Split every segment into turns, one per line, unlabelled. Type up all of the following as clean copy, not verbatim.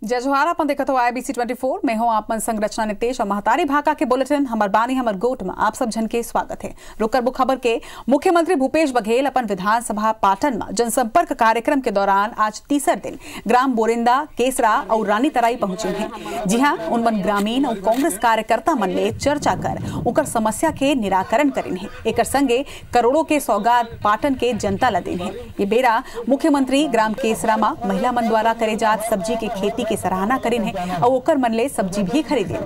जय जोहार। अपन देखत हो IBC 24 में हो आप मन संरचना नितेश और महतारी भाका के बुलेटिन हमर बानी हमर गोट में आप सब जन के स्वागत है। रुकरबो खबर के मुख्यमंत्री भूपेश बघेल अपन विधानसभा पाटन में जनसंपर्क कार्यक्रम के दौरान आज तीसर दिन ग्राम बोरिंदा, केसरा और रानी तराई पहुंचे हैं। जी हाँ, उनमन ग्रामीण और कांग्रेस कार्यकर्ता मन ले चर्चा कर उनकर समस्या के निराकरण करें है। एक संगे करोड़ों के सौगात पाटन के जनता ला देन है। ये बेरा मुख्यमंत्री ग्राम केसरा में महिला मन द्वारा करे जात सब्जी के खेती की सराहना करें है और ओकर मन ले सब्जी भी खरीदे।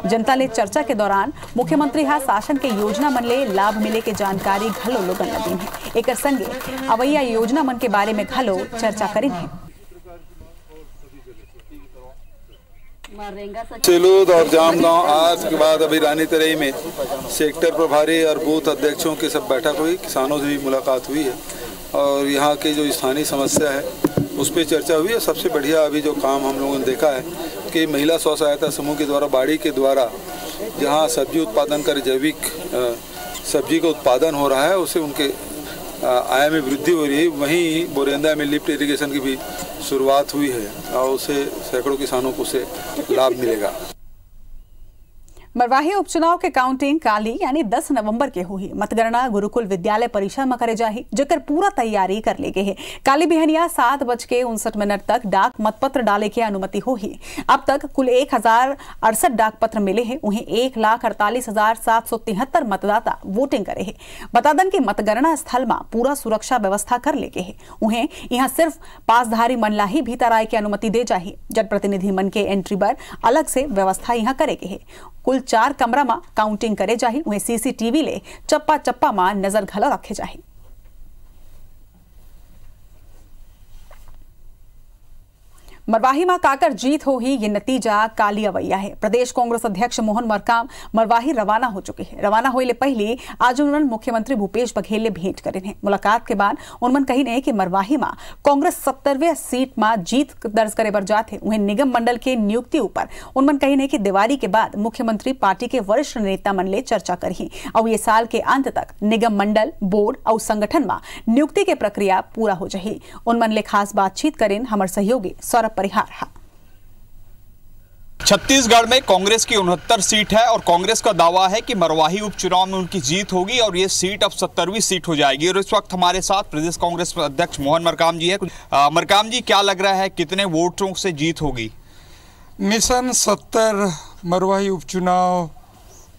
जनता ले चर्चा के दौरान मुख्यमंत्री हा शासन के योजना मन ले लाभ मिले के जानकारी घलो लोगन ला देन है। एक संगे अवैया योजना मन के बारे में घलो चर्चा करें है।
सिलूद और जामगांव आज के बाद अभी रानी तराई में सेक्टर प्रभारी और बूथ अध्यक्षों की सब बैठक हुई, किसानों से भी मुलाकात हुई है और यहाँ की जो स्थानीय समस्या है उस पर चर्चा हुई है। सबसे बढ़िया अभी जो काम हम लोगों ने देखा है कि महिला स्व सहायता समूह के द्वारा बाड़ी के द्वारा जहाँ सब्जी उत्पादन कर जैविक सब्जी का उत्पादन हो रहा है, उससे उनके आय में वृद्धि हो रही है। वहीं बोरेंदा में लिफ्ट इरिगेशन की भी शुरुआत हुई है और उससे सैकड़ों किसानों को उसे लाभ मिलेगा।
मरवाही उपचुनाव के काउंटिंग काली यानी 10 नवंबर के हुई। मतगणना गुरुकुल विद्यालय परिसर में करे जाही, जेकर पूरा तैयारी कर ले गए है। काली बिहनिया 7:59 तक डाक मतपत्र डाले की अनुमति होही। अब तक कुल 1068 डाक पत्र मिले हैं। उन्हें 1,48,773 मतदाता वोटिंग करे है। बतादन की मतगणना स्थल में पूरा सुरक्षा व्यवस्था कर ले गए है। उन्हें यहाँ सिर्फ पासधारी मन ला ही भीतर आए की अनुमति दे जाही। जनप्रतिनिधि मन के एंट्री पर अलग से व्यवस्था यहाँ करे गए है। कुल 4 कमरा में काउंटिंग करे जाही। उन्हें CCTV ले चप्पा चप्पा में नजर घलो रखे जाही। मरवाही में काकर जीत हो ही ये नतीजा काली अवैया है। प्रदेश कांग्रेस अध्यक्ष मोहन मरकाम मरवाही रवाना हो चुके हैं। रवाना होने पहले आज उन्होंने मुख्यमंत्री भूपेश बघेल ले भेंट करे हैं। मुलाकात के बाद उन्होंने कही ने कि मरवाही में कांग्रेस 70वें सीट में जीत दर्ज करे बर जाते। उन्हें निगम मंडल के नियुक्ति ऊपर उन्होंने कही ने कि दिवाली के बाद मुख्यमंत्री पार्टी के वरिष्ठ नेता मन ले चर्चा करही और ये साल के अंत तक निगम मंडल, बोर्ड और संगठन में नियुक्ति के प्रक्रिया पूरा हो जाही। उन्होंने खास बातचीत करें हमारे सहयोगी सौरभ परिहार।
छत्तीसगढ़ में कांग्रेस की 69 सीट है और कांग्रेस का दावा है कि मरवाही उपचुनाव में उनकी जीत होगी और ये सीट अब 70वीं सीट हो जाएगी। और इस वक्त हमारे साथ प्रदेश कांग्रेस अध्यक्ष मोहन मरकाम जी है। मरकाम जी, क्या लग रहा है कितने वोटों से जीत होगी?
मिशन 70 मरवाही उपचुनाव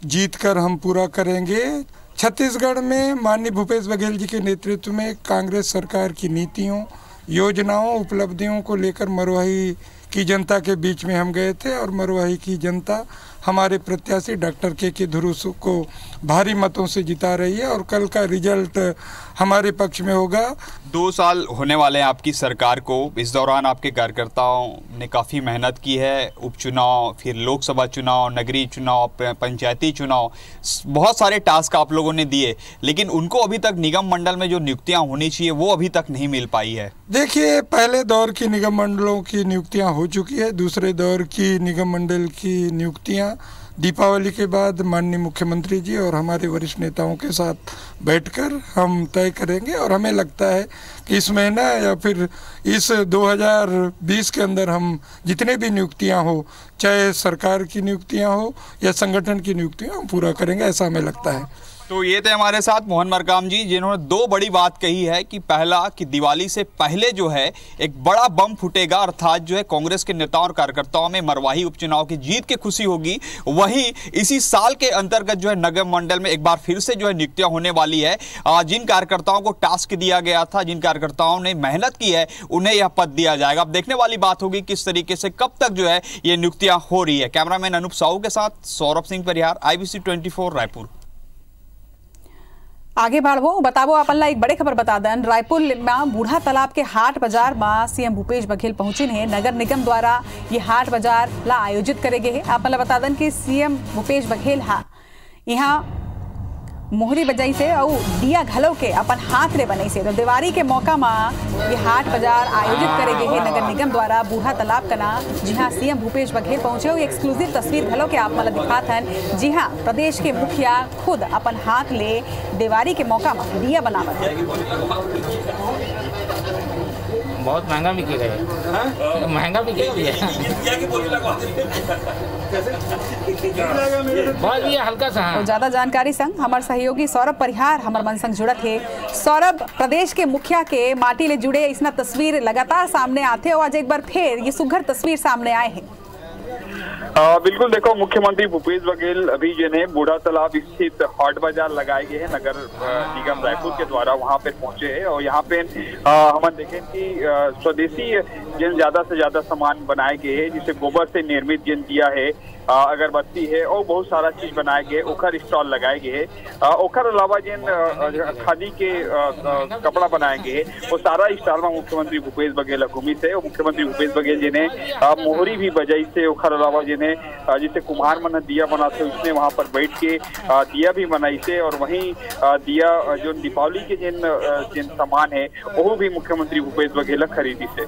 जीतकर हम पूरा करेंगे। छत्तीसगढ़ में माननीय भूपेश बघेल जी के नेतृत्व में कांग्रेस सरकार की नीतियों, योजनाओं, उपलब्धियों को लेकर मरवाही की जनता के बीच में हम गए थे और मरवाही की जनता हमारे प्रत्याशी डॉक्टर के धुरुसु को भारी मतों से जिता रही है और कल का रिजल्ट हमारे पक्ष में होगा।
2 साल होने वाले हैं आपकी सरकार को। इस दौरान आपके कार्यकर्ताओं ने काफ़ी मेहनत की है। उपचुनाव, फिर लोकसभा चुनाव, नगरीय चुनाव, पंचायती चुनाव, बहुत सारे टास्क आप लोगों ने दिए, लेकिन उनको अभी तक निगम मंडल में जो नियुक्तियाँ होनी चाहिए वो अभी तक नहीं मिल पाई है।
देखिए, पहले दौर की निगम मंडलों की नियुक्तियाँ हो चुकी है। दूसरे दौर की निगम मंडल की नियुक्तियाँ दीपावली के बाद माननीय मुख्यमंत्री जी और हमारे वरिष्ठ नेताओं के साथ बैठकर हम तय करेंगे और हमें लगता है कि इस महीना या फिर इस 2020 के अंदर हम जितने भी नियुक्तियां हो, चाहे सरकार की नियुक्तियां हो या संगठन की नियुक्तियां, हम पूरा करेंगे, ऐसा हमें लगता है।
तो ये थे हमारे साथ मोहन मरकाम जी, जिन्होंने 2 बड़ी बात कही है कि पहला कि दिवाली से पहले जो है एक बड़ा बम फूटेगा, अर्थात जो है कांग्रेस के नेताओं और कार्यकर्ताओं में मरवाही उपचुनाव की जीत की खुशी होगी। वहीं इसी साल के अंतर्गत जो है नगर मंडल में एक बार फिर से जो है नियुक्तियां होने वाली है। जिन कार्यकर्ताओं को टास्क दिया गया था, जिन कार्यकर्ताओं ने मेहनत की है, उन्हें यह पद दिया जाएगा। अब देखने वाली बात होगी किस तरीके से कब तक जो है ये नियुक्तियां हो रही है। कैमरामैन अनूप साहू के साथ सौरभ सिंह परिहार, IBC 24 रायपुर।
आगे बढ़ो बताबो अपन ला एक बड़े खबर बता दें। रायपुर में बूढ़ा तालाब के हाट बाजार में CM भूपेश बघेल पहुंचे हैं। नगर निगम द्वारा ये हाट बाजार ला आयोजित करे गए हैं। अपन ला बता दें कि CM भूपेश बघेल हा यहाँ मोहरी बजाई से और दिया घलो के अपन हाथ रे बनाई से। तो दिवाली के मौका में ये हाट बाजार आयोजित करे गए हैं नगर निगम द्वारा बूढ़ा तालाब का ना। जी हाँ, CM भूपेश बघेल पहुंचे और एक्सक्लूसिव तस्वीर घलो के आप मला दिखात हन। जी हाँ, प्रदेश के मुखिया खुद अपन हाथ ले दिवाली के मौका में दिया बनावत।
बहुत महंगा बिकेगा ये, महंगा बिकेगा बहुत ये हल्का सा।
तो ज्यादा जानकारी संग हमारे सहयोगी सौरभ परिहार हमार मन संग जुड़त है। सौरभ, प्रदेश के मुखिया के माटी ले जुड़े इसना तस्वीर लगातार सामने आते और आज एक बार फिर ये सुघर तस्वीर सामने आए हैं।
बिल्कुल, देखो मुख्यमंत्री भूपेश बघेल अभी जिन्हें बूढ़ा तालाब स्थित हाट बाजार लगाए गए हैं नगर निगम रायपुर के द्वारा वहां पे पहुंचे हैं और यहाँ पे हम देखें कि स्वदेशी जिन ज्यादा से ज्यादा सामान बनाए गए हैं, जिसे गोबर से निर्मित जिन दिया है, अगरबत्ती है और बहुत सारा चीज बनाए गए, ओखर स्टॉल लगाए गए हैं। ओखर अलावा जिन खादी के कपड़ा बनाए गए वो सारा स्टॉल में मुख्यमंत्री भूपेश बघेल घूमी से और मुख्यमंत्री भूपेश बघेल जिन्हें मोहरी भी बजाई से, ओखर अलावा जिन्हें जिसे कुम्हार मन दिया बना थे उसने वहां पर बैठ के दिया भी बनाई से और वहीं दिया जो दीपावली के जिन सामान है वो भी मुख्यमंत्री भूपेश बघेल खरीदी से।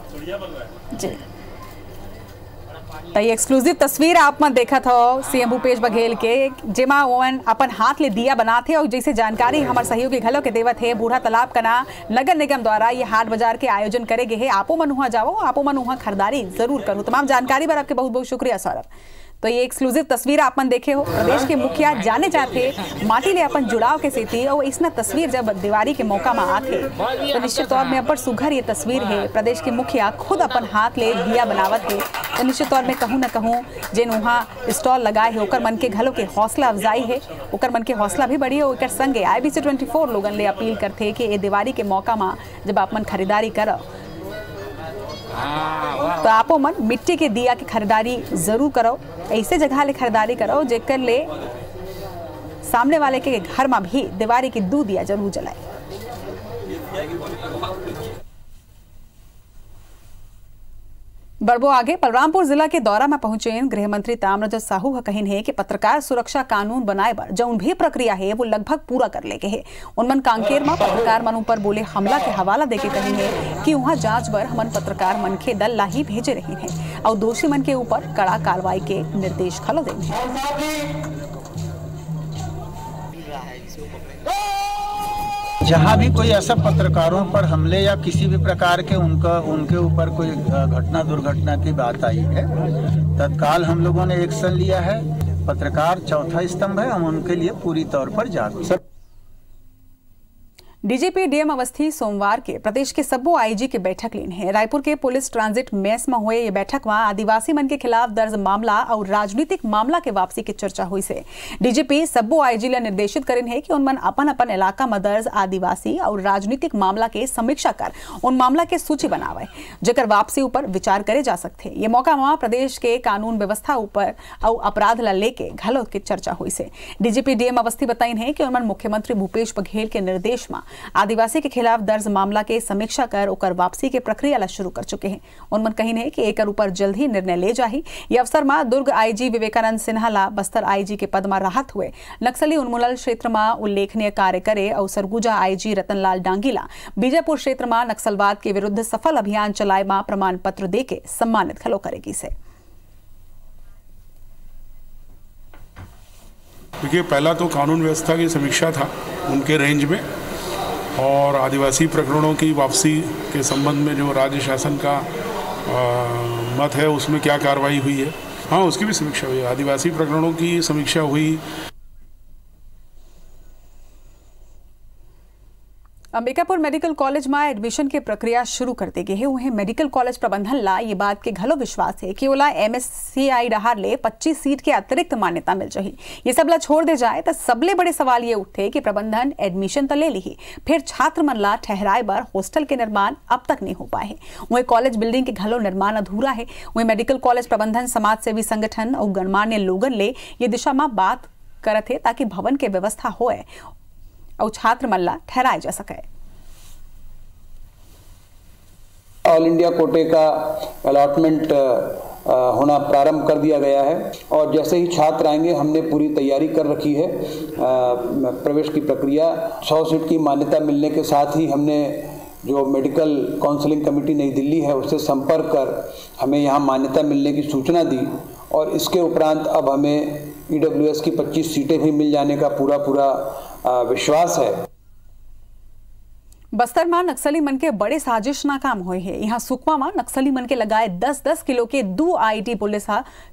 जी, तो ये एक्सक्लूसिव तस्वीर आप में देखा था सीएम भूपेश बघेल के, जेमा ओवन अपन हाथ ले दिया बनाते और जैसे जानकारी हमारे सहयोगी घलो के देवत है बूढ़ा तालाब कना नगर निगम द्वारा ये हाट बाजार के आयोजन करे गए है। आपो मन वहाँ जाओ, आपो मन वहाँ खरीदारी जरूर करो। तमाम जानकारी पर आपके बहुत बहुत शुक्रिया सौरभ। तो ये एक्सक्लूसिव तस्वीर आप मन देखे हो, प्रदेश के मुखिया जाने चाहते माटी ले अपन जुड़ाव के सेती और इसना तस्वीर जब दिवाली के मौका में आते तो निश्चित तौर में अपर सुघर ये तस्वीर है। प्रदेश के मुखिया खुद अपन हाथ ले दिया बनावत है तो निश्चित तौर में कहूँ न कहूँ जिन वहाँ स्टॉल लगाए है ओकर मन के घलों के हौसला अफजाई है, ओकर मन के हौसला भी बढ़ी है। ओकर संगे IBC 24 लोगन ले अपील करते कि ये दिवाली के मौका में जब आप मन खरीदारी करो तो आपो मन मिट्टी के दिया की खरीदारी जरूर करो, ऐसे जगह ले खरीदारी करो जेकर ले सामने वाले के घर में भी दिवाली की 2 दिया जरूर जलाए। बढ़बो आगे, बलरामपुर जिला के दौरा में पहुंचे गृह मंत्री ताम्रध्वज साहू का कहन है कि पत्रकार सुरक्षा कानून बनाए बर जौन भी प्रक्रिया है वो लगभग पूरा कर लेके है। उनमन कांकेर में पत्रकार मन ऊपर बोले हमला के हवाला देके कहन है कि वहां जांच बर हमन पत्रकार मन के दल ला ही भेजे रहे हैं और दोषी मन के ऊपर कड़ा कार्रवाई के निर्देश खलो देने हैं।
जहाँ भी कोई ऐसा पत्रकारों पर हमले या किसी भी प्रकार के उनके ऊपर कोई घटना दुर्घटना की बात आई है, तत्काल हम लोगों ने एक्शन लिया है। पत्रकार चौथा स्तंभ है, हम उनके लिए पूरी तौर पर जागरूक।
डीजीपी डीएम अवस्थी सोमवार के प्रदेश के सब्बो आईजी की बैठक लीन है। रायपुर के पुलिस ट्रांजिट मेस में हुए ये बैठक में आदिवासी मन के खिलाफ दर्ज मामला और राजनीतिक मामला के वापसी की चर्चा हुई से। डीजीपी सब्बो आईजी ला निर्देशित करेन है कि उनमन अपन अपन इलाका में दर्ज आदिवासी और राजनीतिक मामला के समीक्षा कर उन मामला के सूची बनावे जेकर वापसी ऊपर विचार करे जा सकते। ये मौका में प्रदेश के कानून व्यवस्था ऊपर और अपराध ला लेके घलो की चर्चा हुई से। डीजीपी डीएम अवस्थी बताइन है कि उनमन मुख्यमंत्री भूपेश बघेल के निर्देश में आदिवासी के खिलाफ दर्ज मामला के समीक्षा कर ओकर वापसी के प्रक्रिया ला शुरू कर चुके हैं। उनमन कहीन है कि एकर ऊपर जल्द ही निर्णय ले जाही। ये अवसर में दुर्ग आईजी विवेकानंद सिन्हा ला बस्तर आईजी के पद में राहत हुए नक्सली उन्मूलन क्षेत्र में उल्लेखनीय कार्य करे और सरगुजा आईजी रतनलाल डांगीला बीजापुर क्षेत्र में नक्सलवाद के विरुद्ध सफल अभियान चलाए में प्रमाण पत्र देके सम्मानित खलो करेगी से।
देखिए, पहला तो कानून व्यवस्था की समीक्षा था उनके रेंज में और आदिवासी प्रकरणों की वापसी के संबंध में जो राज्य शासन का मत है उसमें क्या कार्रवाई हुई है, हाँ उसकी भी समीक्षा हुई है। आदिवासी प्रकरणों की समीक्षा हुई।
अंबिकापुर मेडिकल कॉलेज में एडमिशन की प्रक्रिया शुरू कर दी गई है। वहीं मेडिकल कॉलेज प्रबंधन ला ये बात के घलो विश्वास है कि ओला MSCI डहार ले 25 सीट के अतिरिक्त मान्यता मिल जाही। ये सब ला छोड़ दे जाए तो सबले बड़े सवाल ये उठे कि प्रबंधन एडमिशन तो ले ली फिर छात्र मन ला ठहराए बर हॉस्टल के निर्माण अब तक नहीं हो पाए। वही कॉलेज बिल्डिंग के घलो निर्माण अधूरा है। वही मेडिकल कॉलेज प्रबंधन समाज सेवी संगठन और गणमान्य लोगन ले ये दिशा में बात करत है ताकि भवन के व्यवस्था होए और छात्र मन ला ठहराए जा सके।
ऑल इंडिया कोटे का अलॉटमेंट होना प्रारंभ कर दिया गया है और जैसे ही छात्र आएंगे हमने पूरी तैयारी कर रखी है। प्रवेश की प्रक्रिया 100 सीट की मान्यता मिलने के साथ ही हमने जो मेडिकल काउंसलिंग कमेटी नई दिल्ली है उससे संपर्क कर हमें यहाँ मान्यता मिलने की सूचना दी और इसके उपरांत अब हमें EWS की 25 सीटें भी मिल जाने का पूरा विश्वास है।
बस्तर में नक्सली मन के बड़े साजिश नाकाम हुए हैं। यहाँ सुकमा में नक्सली मन के लगाए 10-10 किलो के 2 आईडी पुलिस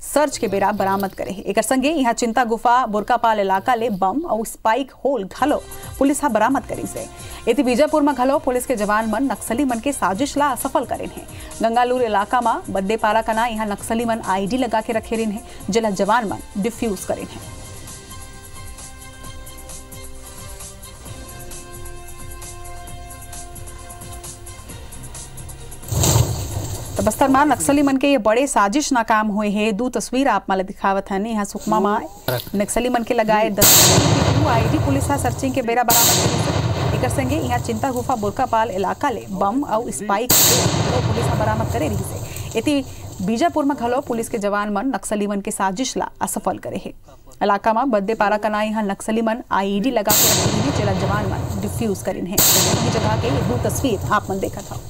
सर्च के बेरा बरामद करे है। एक संगे यहाँ चिंता गुफा बुरकापाल इलाका ले बम और स्पाइक होल घलो पुलिस बरामद करी से। इति बीजापुर में घलो पुलिस के जवान मन नक्सली मन के साजिश ला असफल करें है। गंगालूर इलाका में बद्देपारा कना यहाँ नक्सली मन आईडी लगा के रखे रहे हैं, जिला जवान मन डिफ्यूज करें है। तो बस्तर में नक्सली मन के ये बड़े साजिश नाकाम हुए हैं। 2 तस्वीर आप माले दिखावत है। यहाँ सुकमा में नक्सली मन के लगाए 10 आईडी पुलिस सर्चिंग के बेरा बरामद करी। एक संगे यहाँ चिंता गुफा बुरकापाल इलाका ले बम और स्पाइक पुलिस बरामद करे रही से। इति बीजापुर में घलो पुलिस के जवान मन नक्सली मन के साजिश ला असफल करे है। इलाका में बद्देपारा कना यहाँ नक्सली मन आईडी लगा के रखे हैं, जिला जवान मन डिफ्यूज करीन है। जगह के 2 तस्वीर आप मन देखा था।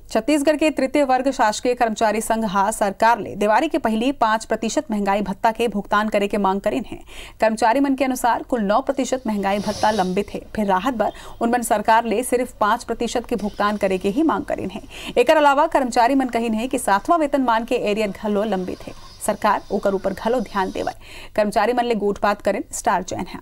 छत्तीसगढ़ के तृतीय वर्ग शासकीय कर्मचारी संघ सरकार ले दिवाली के पहली 5% महंगाई भत्ता के भुगतान करे के मांग करें हैं। कर्मचारी मन के अनुसार कुल 9% महंगाई भत्ता लंबित है। फिर राहत बर उनमन सरकार ले सिर्फ 5% के भुगतान करे के ही मांग करें हैं। एक अलावा कर्मचारी मन कहीन है कि 7वां वेतनमान के एरियर घलो लंबित है। सरकार ओकर ऊपर घलो ध्यान देवे। कर्मचारी मन ले गोठबात करें स्टार जैन है।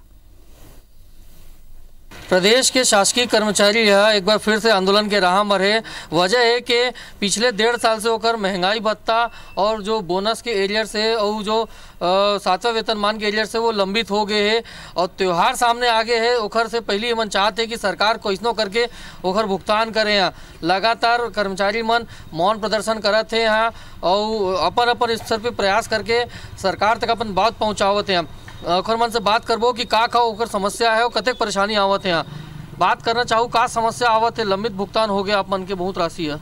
प्रदेश के शासकीय कर्मचारी यह एक बार फिर से आंदोलन के राह में रहे। वजह है कि पिछले 1.5 साल से होकर महंगाई भत्ता और जो बोनस के एरियर से और जो 7वां वेतनमान के एरियर से वो लंबित हो गए हैं और त्यौहार सामने आगे है। ओखर से पहले मन चाहते हैं कि सरकार कैसनो करके ओखर भुगतान करें। यहाँ लगातार कर्मचारी मन मौन प्रदर्शन करते हैं यहाँ और अपन स्तर पर प्रयास करके सरकार तक अपन बात पहुँचावत हैं। ओखर मन से बात करबो कि का ओकर समस्या है और कतेक परेशानी आवत है। यहाँ बात करना चाहूँ का समस्या आवत है। लंबित भुगतान हो गया आप मन के बहुत राशि है।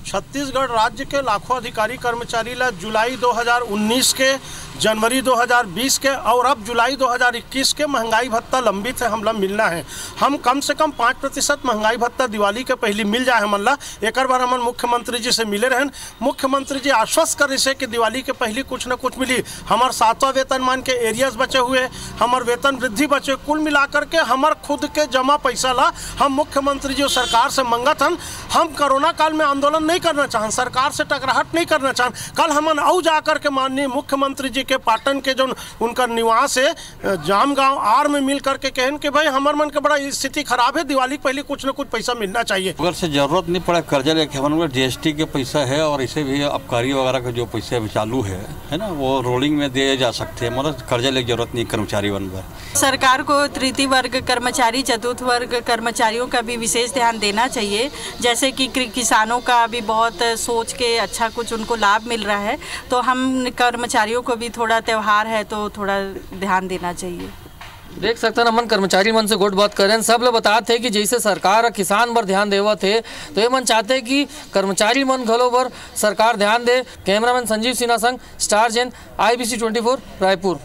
छत्तीसगढ़ राज्य के लाखों अधिकारी कर्मचारी ला जुलाई 2019 के, जनवरी 2020 के और अब जुलाई 2021 के महंगाई भत्ता लंबित है। हमला मिलना है। हम कम से कम 5% महंगाई भत्ता दिवाली के पहले मिल जाए। हमला एक बार हम मुख्यमंत्री जी से मिले रहन। मुख्यमंत्री जी आश्वस्त कर रहे कि दिवाली के पहले कुछ न कुछ मिली। हमार 7वां वेतनमान के एरियाज बचे हुए, हमार वेतन वृद्धि बचे, कुल मिलाकर के हमार खुद के जमा पैसा ला हम मुख्यमंत्री जी सरकार से मंगत हन। हम कोरोना काल में आंदोलन नहीं करना चाहन, सरकार से टकराहट नहीं करना चाहन। कल हमन औ जाकर के माननीय मुख्यमंत्री जी के पाटन के जो उनका निवास है जामगांव आर में मिल करके कहन कि भाई हमार मन के बड़ा स्थिति खराब है, दिवाली के पहले कुछ न कुछ पैसा मिलना चाहिए।
अगर से जरूरत नहीं पड़ा कर्जा लेके हमारे GST के पैसा है और इसे भी आबकारी वगैरह का जो पैसा चालू है ना, वो रोलिंग में दिए जा सकते हैं। मतलब कर्जा लेके जरूरत नहीं कर्मचारी बन पर।
सरकार को तृतीय वर्ग कर्मचारी, चतुर्थ वर्ग कर्मचारियों का भी विशेष ध्यान देना चाहिए। जैसे कि किसानों का भी बहुत सोच के अच्छा कुछ उनको लाभ मिल रहा है, तो हम कर्मचारियों को भी थोड़ा त्योहार है तो थोड़ा ध्यान देना चाहिए।
देख सकते हैं हमन कर्मचारी मन से गोट बात करें। सब लोग बताते हैं कि जैसे सरकार किसान पर ध्यान देवा थे तो ये मन चाहते हैं कि कर्मचारी मन घलो पर सरकार ध्यान दे। कैमरामैन संजीव सिन्हा संग स्टार जैन, IBC 24 रायपुर।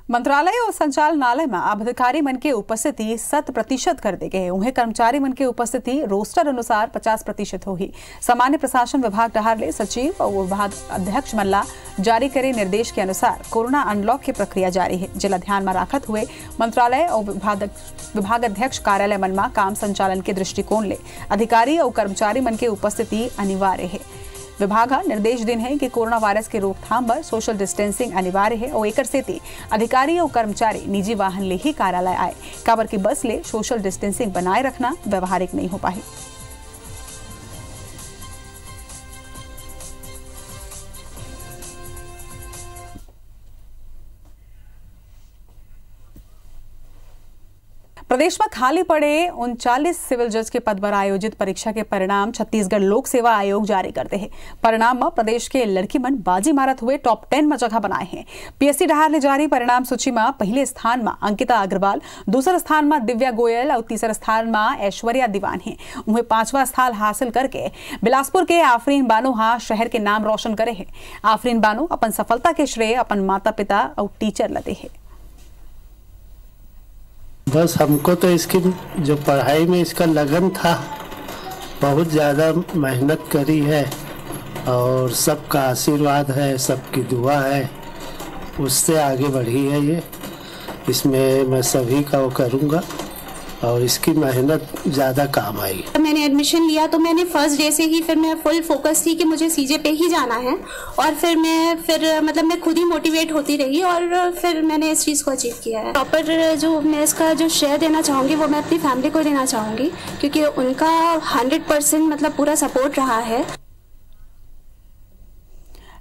मंत्रालय और संचालनालय में अधिकारी मन के उपस्थिति 100% कर दे गए। उन्हें कर्मचारी मन के उपस्थिति रोस्टर अनुसार 50% होगी। सामान्य प्रशासन विभाग डहार ले सचिव और विभाग अध्यक्ष मल्ला जारी करे निर्देश के अनुसार कोरोना अनलॉक की प्रक्रिया जारी है। जिला ध्यान में रखत हुए मंत्रालय और विभाग अध्यक्ष कार्यालय मन में काम संचालन के दृष्टिकोण ले अधिकारी और कर्मचारी मन के उपस्थिति अनिवार्य है। विभाग निर्देश दिन है कि कोरोना वायरस के रोकथाम पर सोशल डिस्टेंसिंग अनिवार्य है और एक सेती अधिकारी और कर्मचारी निजी वाहन ले ही कार्यालय आए। काबर की बस ले सोशल डिस्टेंसिंग बनाए रखना व्यवहारिक नहीं हो पाई। प्रदेश में खाली पड़े 39 सिविल जज के पद पर आयोजित परीक्षा के परिणाम छत्तीसगढ़ लोक सेवा आयोग जारी करते हैं। परिणाम में प्रदेश के लड़की मन बाजी मारत हुए टॉप 10 में जगह बनाए हैं। PSC डहार ने जारी परिणाम सूची में पहले स्थान में अंकिता अग्रवाल, दूसरे स्थान में दिव्या गोयल और तीसरे स्थान में ऐश्वर्या दीवान है। उन्हें 5वां स्थान हासिल करके बिलासपुर के आफरीन बानो शहर के नाम रोशन करे है। आफरीन बानो अपन सफलता के श्रेय अपन माता पिता और टीचर लदे है।
बस हमको तो इसकी जो पढ़ाई में इसका लगन था, बहुत ज़्यादा मेहनत करी है और सबका आशीर्वाद है, सबकी दुआ है उससे आगे बढ़ी है ये। इसमें मैं सभी का वो करूँगा और इसकी मेहनत ज़्यादा काम आई।
मैंने एडमिशन लिया तो मैंने फर्स्ट डे से ही फिर मैं फुल फोकस थी कि मुझे सीजे पे ही जाना है, और फिर मैं खुद ही मोटिवेट होती रही और फिर मैंने इस चीज़ को अचीव किया है। प्रॉपर जो मैं इसका जो श्रेय देना चाहूँगी वो मैं अपनी फैमिली को देना चाहूँगी, क्योंकि उनका 100% पूरा सपोर्ट रहा है।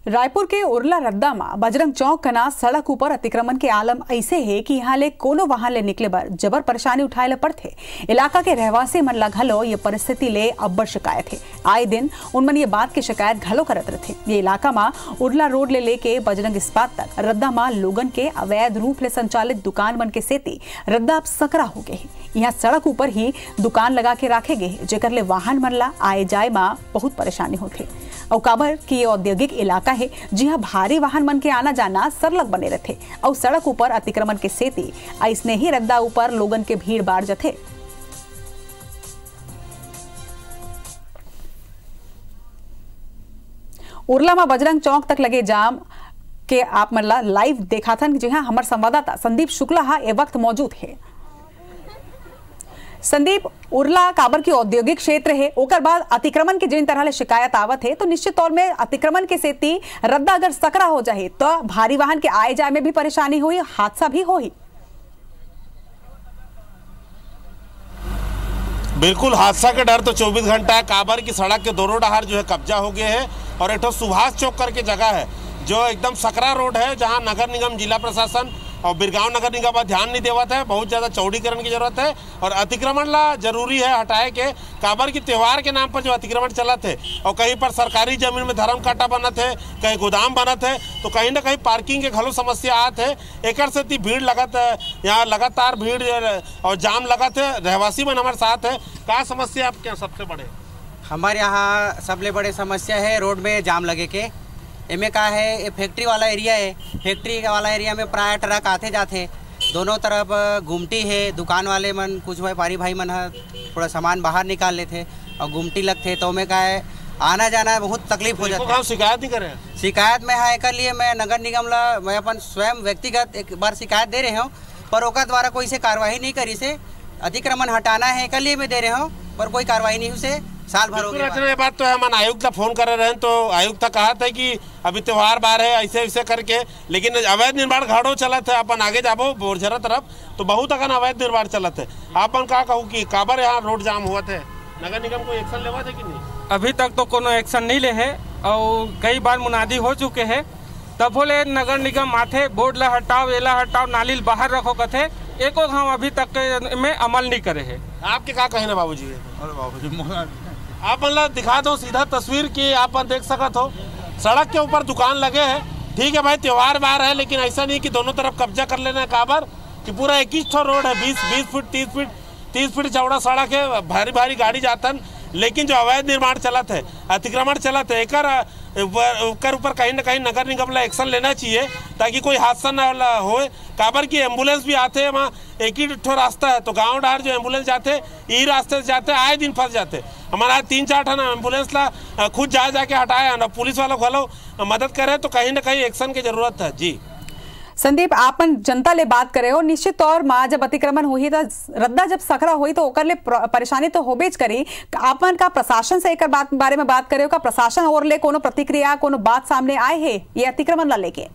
रायपुर के उरला रद्दा में बजरंग चौक कना सड़क ऊपर अतिक्रमण के आलम ऐसे है कि यहाँ ले कोनो वाहन ले निकले बर जबर परेशानी उठाए पड़ते। इलाका के रहवासी मन ला घलो ये परिस्थिति ले अब्बड़ शिकायत है। आए दिन उनमन ये बात की शिकायत घलो करत रहते। ये इलाका में उरला रोड ले लेके बजरंग इस्पात तक रद्दा में लोगन के अवैध रूप ले संचालित दुकान मन के सेती रद्दा अब सकरा हो गए। यहाँ सड़क ऊपर ही दुकान लगा के रखे गए, जेकर ले वाहन मन ला आए जाए में बहुत परेशानी होते। और काबर की ये औद्योगिक इलाका है जहाँ भारी वाहन मन के आना जाना सरलग बने रहते और सड़क ऊपर अतिक्रमण के सेती ऐसने ही रद्दा ऊपर लोगन के भीड़ बाढ़ जथे। उरला में बजरंग चौक तक लगे जाम के आप मल्ला लाइव देखा था, जहाँ हमारे संवाददाता संदीप शुक्ला ए वक्त मौजूद है। संदीप, उरला काबर की औद्योगिक क्षेत्र है, ओकर बाद अतिक्रमण की जिन तरह शिकायत आवत है तो निश्चित तौर में अतिक्रमण के सेती रद्दा अगर सकरा हो जाए तो भारी वाहन के आए जाए में भी परेशानी हुई, हादसा भी हुई।
बिल्कुल, हादसा का डर तो 24 घंटा है। काबर की सड़क के दोनों डहार जो है कब्जा हो गए हैं और एक सुभाष चौक करके जगह है जो एकदम सकरा रोड है, जहां नगर निगम, जिला प्रशासन और बिरगांव नगर निगम पर ध्यान नहीं देवत है। बहुत ज़्यादा चौड़ीकरण की जरूरत है और अतिक्रमण ला जरूरी है हटाए के। काबर की त्योहार के नाम पर जो अतिक्रमण चला थे और कहीं पर सरकारी जमीन में धर्म काटा बनत है, कहीं गोदाम बनत है, तो कहीं ना कहीं पार्किंग के घलो समस्या आत है। एक से भीड़ लगत है, यहाँ लगातार भीड़ और जाम लगत है। रहवासी मन हमारे साथ है, क्या समस्या आपके सबसे बड़े?
हमारे यहाँ सबसे बड़े समस्या है रोड में जाम लगे के। इनमें का है, ये फैक्ट्री वाला एरिया है। फैक्ट्री वाला एरिया में प्राय ट्रक आते जाते, दोनों तरफ गुमटी है। दुकान वाले मन कुछ व्यापारी भाई मन थोड़ा सामान बाहर निकाल लेते और गुमटी लगते, तो में का है आना जाना बहुत तकलीफ हो जाता है।
शिकायत नहीं करे?
शिकायत में है कर लिए मैं नगर निगम ला मैं अपन स्वयं व्यक्तिगत एक बार शिकायत दे रहे हूँ, पर ओका द्वारा कोई से कार्रवाई नहीं करी। से अतिक्रमण हटाना है कर लिए मैं दे रहे हूँ, पर कोई कार्रवाई नहीं हुई। साल भर हो गया। ये
बात तो है, हम आयुक्त का फोन कर रहे हैं तो आयुक्त कहा था कि अभी त्योहार बार है ऐसे ऐसे करके, लेकिन अवैध निर्माण घाटो चला था। अपन आगे जाबो बोरझरा तरफ तो बहुत अगन अवैध निर्माण चला थे। अपन का कहूँ कि काबर यहाँ रोड जाम हुआ थे, नगर निगम को एक्शन लेवा थे कि नहीं?
अभी तक तो कोनो एक्शन नहीं ले है और कई बार मुनादी हो चुके हैं, तब बोले नगर निगम आते बोर्ड ला हटाओ, एला हटाओ, नाली बाहर रखो कथे, एको हम अभी तक में अमल नहीं करे है।
आपके क्या कहना बाबूजी? आप मतलब दिखा दो सीधा तस्वीर की आप देख सकत हो। सड़क के ऊपर दुकान लगे हैं, ठीक है भाई त्योहार बार है, लेकिन ऐसा नहीं कि दोनों तरफ कब्जा कर लेना है। काबर कि पूरा 21 रोड है, 20 फीट 30 फीट चौड़ा सड़क है, भारी भारी गाड़ी जातन, लेकिन जो अवैध निर्माण चला थे, अतिक्रमण चला थे, एकर ऊपर कहीं ना कहीं नगर निगम ला एक्शन लेना चाहिए ताकि कोई हादसा ना हो। काबर की एम्बुलेंस भी आते हैं, वहाँ एक ही रास्ता है, तो गांव डार जो एम्बुलेंस जाते यही रास्ते से जाते, आए दिन फंस जाते। हमारा 3-4 टन एम्बुलेंस ला खुद जाके हटाया ना, पुलिस वालों को मदद करे, तो कहीं ना कहीं एक्शन की जरूरत है। जी
संदीप, आपन जनता ले बात करे हो, निश्चित तौर में जब अतिक्रमण हुई तो रद्दा जब सकरा हुई तो ओकर ले परेशानी तो होबेज करी। आपन का प्रशासन से एक बारे में बात करे हो, का प्रशासन और ले कोनो प्रतिक्रिया, कोनो बात सामने आए है ये अतिक्रमण ला लेके?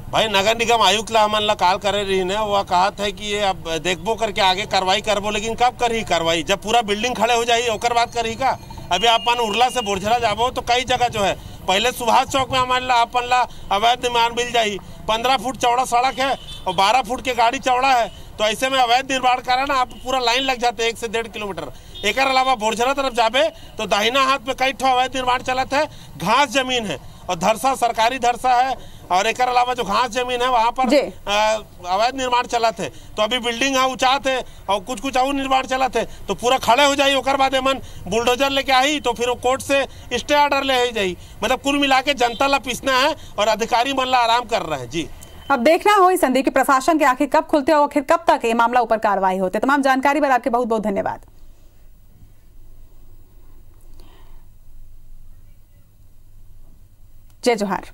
भाई नगर निगम आयुक्त ला हमन ला कॉल करे रही ने, वो कहा था कि ये अब देखबो करके आगे कार्रवाई करबो, लेकिन कब करी कार्रवाई? जब पूरा बिल्डिंग खड़े हो जाए ओकर बात करी का? अभी अपन उरला से बोरझरा जाबो तो कई जगह जो है, पहले सुभाष चौक में हमारे ला अपन ला अवैध निर्माण मिल जाये। 15 फुट चौड़ा सड़क है और 12 फुट के गाड़ी चौड़ा है, तो ऐसे में अवैध निर्माण करा ना आप पूरा लाइन लग जाते 1 से 1.5 किलोमीटर। एक अलावा बोरझरा तरफ जाबे तो दाहिना हाथ में कई ठो अवैध निर्माण चलत है, घास जमीन है और धरसा सरकारी धरसा है, और एक अलावा जो घास जमीन है वहाँ पर अवैध निर्माण चला थे। तो अभी बिल्डिंग है ऊंचा थे और कुछ और निर्माण चला थे, तो पूरा खड़े हो जाये। ओकर बाद मन बुलडोजर लेके आई तो फिर वो कोर्ट से स्टे ऑर्डर ले जाई। मतलब कुल मिला के जनता ला पीसना है और अधिकारी मन ला आराम कर रहे हैं। जी
अब देखना हो संदीप की प्रशासन के आखिर कब खुलते हो, आखिर कब तक ये मामला ऊपर कार्रवाई होते। तमाम जानकारी पर आपके बहुत बहुत धन्यवाद। जय जोहार।